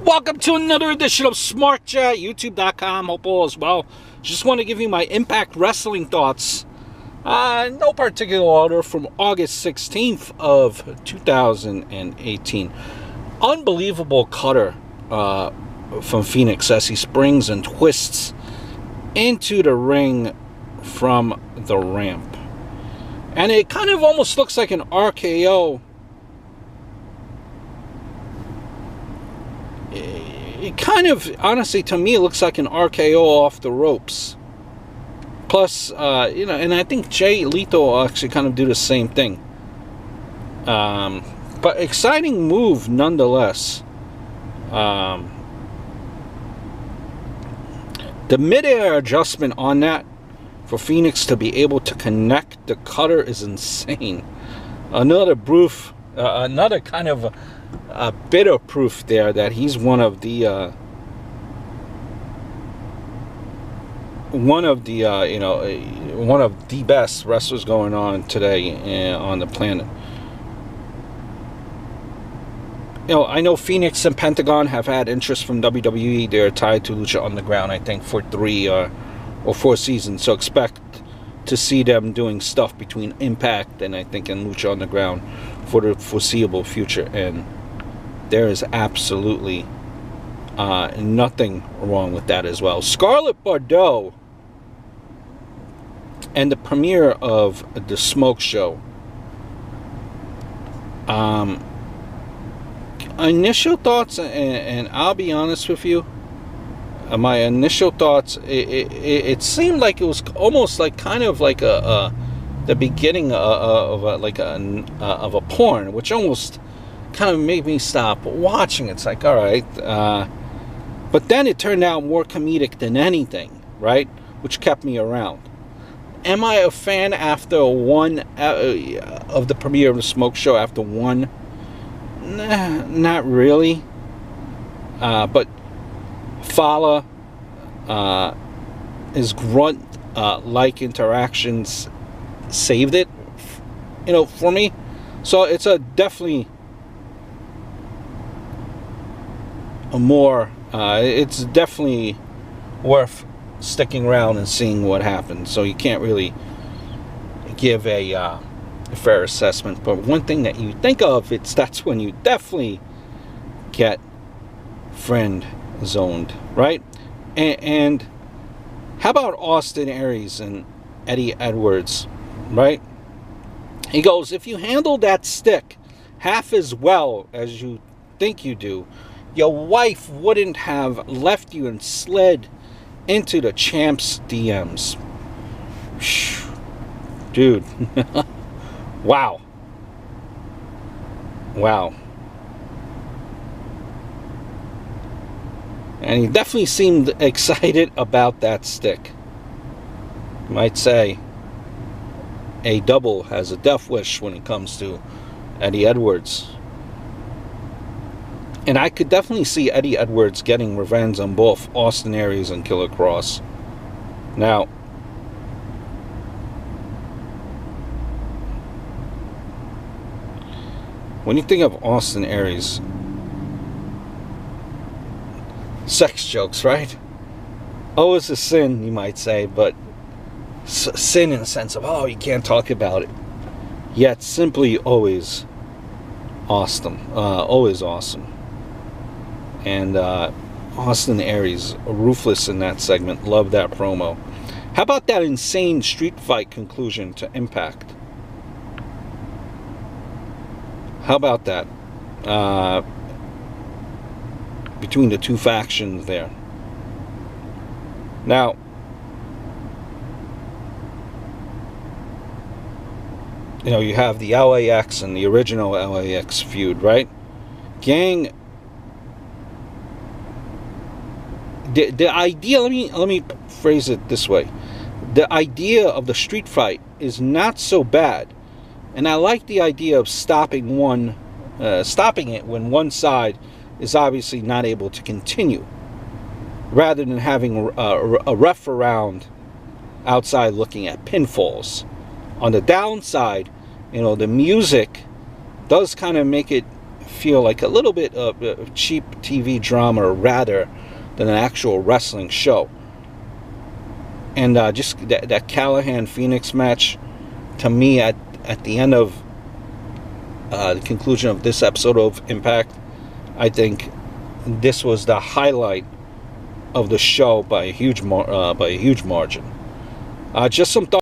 Welcome to another edition of Smart Chat, YouTube.com. Hope all is well. Just want to give you my Impact Wrestling thoughts. No particular order, from August 16th of 2018. Unbelievable cutter from Phoenix as he springs and twists into the ring from the ramp. And it kind of almost looks like an RKO. It kind of, honestly, to me, it looks like an RKO off the ropes. Plus, and I think Jay Leto will actually kind of do the same thing. But exciting move nonetheless. The mid-air adjustment on that for Phoenix to be able to connect the cutter is insane. Another proof, another kind of a bit of proof there that he's one of the best wrestlers going on today on the planet. I know Phoenix and Pentagon have had interest from WWE. They're tied to Lucha Underground, I think, for 3 or 4 seasons. So expect to see them doing stuff between Impact and, I think, in Lucha Underground for the foreseeable future. And there is absolutely nothing wrong with that as well. Scarlett Bordeaux and the premiere of the Smoke Show. Initial thoughts, and I'll be honest with you, my initial thoughts, it seemed like it was almost like kind of like the beginning of a porn, which almost kind of made me stop watching. It's like, all right, but then it turned out more comedic than anything, right? Which kept me around. Am I a fan after one of the premiere of the Smoke Show? After one? Nah, not really. But Fala, his grunt like interactions saved it, for me. So it's definitely it's definitely worth sticking around and seeing what happens. So you can't really give a fair assessment, but one thing that you think of, that's when you definitely get friend zoned, right? And how about Austin Aries and Eddie Edwards, right? He goes, if you handle that stick half as well as you think you do, your wife wouldn't have left you and slid into the champ's DMs. Dude. Wow. And he definitely seemed excited about that stick. You might say a double has a death wish when it comes to Eddie Edwards. And I could definitely see Eddie Edwards getting revenge on both Austin Aries and Killer Kross. Now, when you think of Austin Aries, sex jokes, right? Always a sin, you might say, but sin in the sense of, you can't talk about it. Yet simply always awesome. Always awesome. And Austin Aries, ruthless in that segment. Love that promo. How about that insane street fight conclusion to Impact? How about that? Between the two factions there. Now, you have the LAX and the original LAX feud, right? Gang, the idea, let me phrase it this way. The idea of the street fight is not so bad. And I like the idea of stopping it when one side is obviously not able to continue, rather than having a ref around outside looking at pinfalls. On the downside, the music does kind of make it feel like a little bit of cheap TV drama rather than an actual wrestling show. And just that Callahan Phoenix match, to me, at the end of the conclusion of this episode of Impact, I think this was the highlight of the show by a huge margin. Just some thoughts.